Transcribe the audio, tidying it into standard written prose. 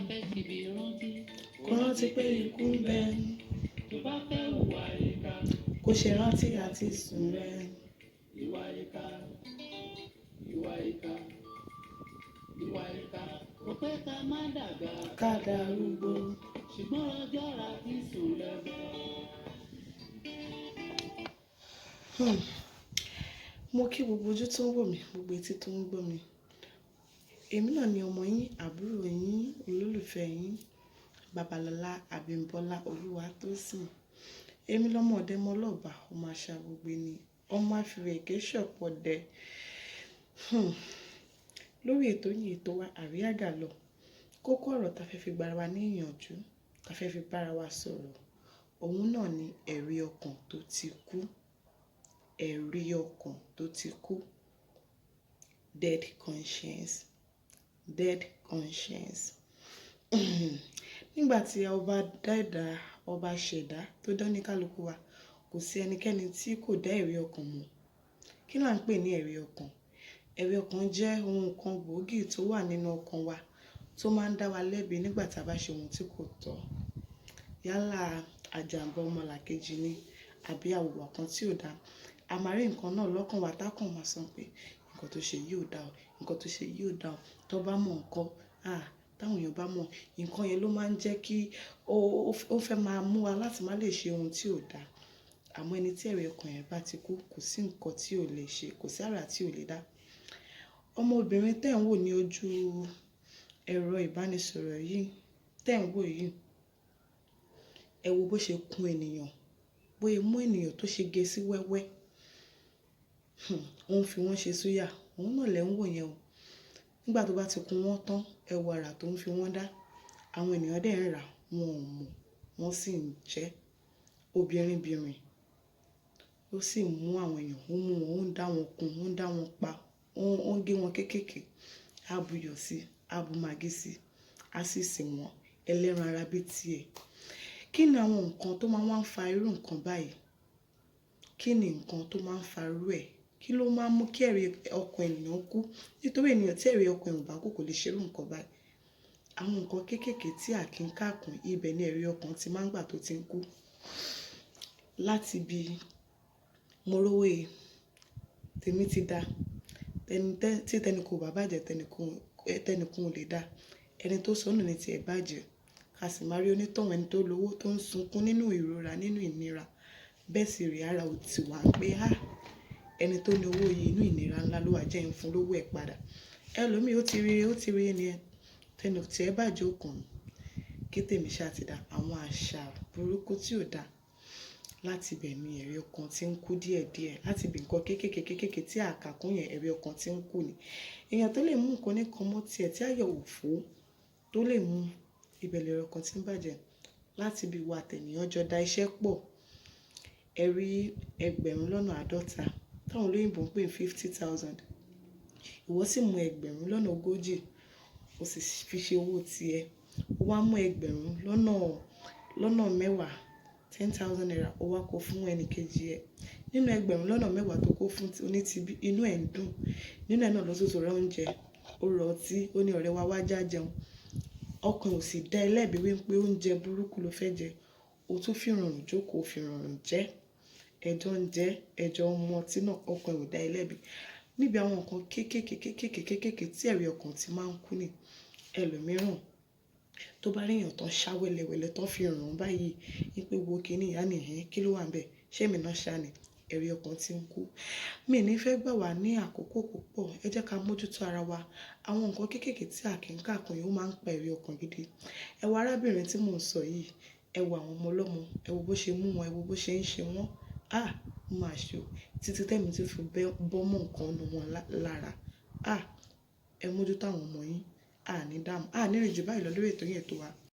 fẹ́ síbi rántí. kó rántí pé ikú ń bẹ. Tó bá fẹ́ hùwà ìkà. Kó ṣe rántí àti sùn rẹ. Ìwà ìkà. Ìwà ìkà. Ìwà ìkà. Kò pé ká má dàgbà. Ká darúgbó. Ṣùgbọ́n ọjọ́ ra ti sùn lẹ́bẹ̀. Mo kí gbogbo ojú tó ń wò mí, gbogbo etí tó ń gbọ́ mi. Èmi náà ni ọmọ yín, àbúrò yín, olólùfẹ́ yín, Babalọlá Abímbọ́lá Olúwatósìn. Èmi lọ́mọ ọ̀dẹ́mọlọ́ba, ọmọ àṣà gbogbo ni, ọmọ àfìrèké ṣọ̀pọ̀dẹ. Lórí ètò yìí, ètò wa Àríyágà lọ. Kókó ọ̀rọ̀ ta fẹ́ fi gbára wa ní ìyànjú, ta fẹ́ fi bára wa sọ̀rọ̀, òun náà ni ẹ̀rí ọkàn tó ti kú. Ẹ̀rí ọkàn tó ti kú. Dead conscience. Dead conscience. Nígbà tí ọba dẹ́dà, ọba ṣẹ̀dá tó dán ní kálukú wa, kò sí ẹnikẹ́ni tí kò dá ẹ̀rí ọkàn mọ̀. Kí là ń pè ní ẹ̀rí ọkàn? Ẹ̀rí ọkàn jẹ́ ohun kan gbòógì tó wà nínú ọkàn wa tó máa ń dá wa lẹ́bi nígbà tá a bá ṣe ohun tí kò tọ́. Yálà àjàǹbá ọmọlàkejì ni àbí àwùwà kan tí ò dá. A máa rí nǹkan náà lọ́kàn wa tákàn máa sọ pé nǹkan tó ṣe yìí ò dá o, nǹkan tó ṣe yìí ò dá o. Tó bá mọ̀ nǹkan, táwọn èèyàn bá mọ̀, nǹkan yẹn ló máa ń jẹ́ kí ó fẹ́ máa mú wa láti má lè ṣe ohun tí ò dá. Àmọ́ ẹni tí ẹ̀rí ọkàn yẹn bá ti kú, kò sí nǹkan tí ò lè ṣe, kò sí àrà tí ò lè dá. Ọmọbìnrin tẹ́ ń wò ní ojú ẹ̀rọ ìbánisọ̀rọ̀ yìí, tẹ́ ń wò yìí, ẹ wo bó ṣe kun ènìyàn, bóyá mú ènìyàn tó ṣe gé sí wẹ́wẹ́. Ó ń fi wọ́n ṣe súyà, òun náà lẹ́ ń wò yẹn o. Nígbà tó bá ti kun wọ́n tán, ẹ wo àrà tó ń fi wọ́n dá. Àwọn ènìyàn dẹ̀ ń rà, wọn ò mọ̀, wọ́n sì ń jẹ. Obìnrin bìnrin ó sì mú àwọn èèyàn, ó mú wọn, ó ń dá wọn kun, ó ń dá wọn pa, ó ń gé wọn kéékèèké. Á bu iyọ̀ sí, á bu magí sí, á sì sè wọ́n ẹlẹ́ran ara bí tiẹ̀. Kí ni àwọn nǹkan tó máa ń fa irú nǹkan báyìí? Kí ni nǹkan tó máa ń fa irú ẹ̀? Kí ló máa ń mú kí ẹ̀rí ọkàn ènìyàn kú? Nítorí ènìyàn tí ẹ̀rí ọkàn ẹ̀ ò bá kú kò lè ṣe irú nǹkan báyìí. Àwọn nǹkan kéékèèké tí a kì í kà kún, ibẹ̀ ni ẹ̀rí ọkàn ti máa ń gbà tó ti ń kú. Láti bí mo rówó he, tèmi ti dá. Tí tẹnìkan ò bá bàjẹ́, tẹnìkan ò lè dá. Ẹni tó sọnù ní ti ẹ̀ bàjẹ́. Ká sì máa rí onítọ̀hún, ẹni tó lówó tó ń sunkún nínú ìrora, nínú ìnira. Bẹ́ẹ̀ sì rí ara ò ti wà pé ẹni tó ní owó yìí inú ìnira ńlá ló wà, jẹ́ ń fún lówó ẹ̀ padà. Ẹlòmíì ó ti rí ẹni ẹ. Tẹni tí ẹ bàjẹ́ òkun, kí tèmi ṣá ti dá. Àwọn àṣà burúkú tí ò dá. Láti ibẹ̀ ni ẹ̀rí ọkàn ti ń kú díẹ̀díẹ̀. Láti ibi nǹkan kéékèèké tí a kà kún yẹn, ẹ̀rí ọkàn ti ń kú ni. Èèyàn tó lè mú nǹkan oníkan mọ́ tiẹ̀ tí ayọ̀ ò fò, tó lè mú ibẹ̀ lẹ̀rí ọkàn ti ń bàjẹ́. Láti ibi ìwà tẹ̀níyàn jọ dá iṣẹ́ pọ̀. Ẹ̀rí 50,000, táwọn olóyìnbo ń pè ní 50,000. Ìwọ sì mú 40,000, o sì fi ṣe owó tiẹ̀. Ó wá mú 10,000 10,000 naira, ó wá kó fún ẹni kejì ẹ. Nínú 10,000 tó kó fún onítìbí, inú ẹ̀ ń dùn. Nínú ẹ̀ náà ló tún ra oúnjẹ, ó rọ ọtí, ó ní ọ̀rẹ́ wa wá já jẹun. Ọkàn ò sì dá ẹ lẹ́bi wípé oúnjẹ burúkú ló fẹ́ jẹ. O tún fi rọrùn jókòó, fi rọrùn jẹ. Ẹjọ́ ń jẹ, ẹjọ́ ń mu ọtí náà, ọkàn ò dá ẹ lẹ́bi. Níbi àwọn nǹkan kéékèèké tí ẹ̀rí ọkàn ti máa ń kú ni. Ẹlòmíràn tó bá rí èèyàn tán ṣá wẹ́lẹ́wẹ́lẹ́ tán fi ràn báyìí, wípé wo kíní ìyá nìyẹn, kí ló wà níbẹ̀? Ṣé èmi náà ṣá ni? Ẹ̀rí ọkàn ti ń kú. Mi ní fẹ́ gbà wá ní àkókò púpọ̀. Ẹ jẹ́ ká mójútó ara wa. Àwọn nǹkan kéékèèké tí a kì í kà kún yìí ó máa ń pa ẹ̀rí ọkàn gidi. Ẹ wo arábìnrin tí mò ń sọ yìí. Ẹ wo àwọn ọmọ ọlọ́mọ. Ẹ wo bó ṣe mú wọn, ẹ wo bó ṣe ń ṣe wọ́n. Ó máa ṣe o. Títí tẹ́mi tí fi bọ́ mọ́ nǹkan nínú wọn lára. Ẹ mójútó àwọn ọmọ yín. Ní dààmú. Ní rí jù báyìí lọ lórí ètò yẹn tó wà.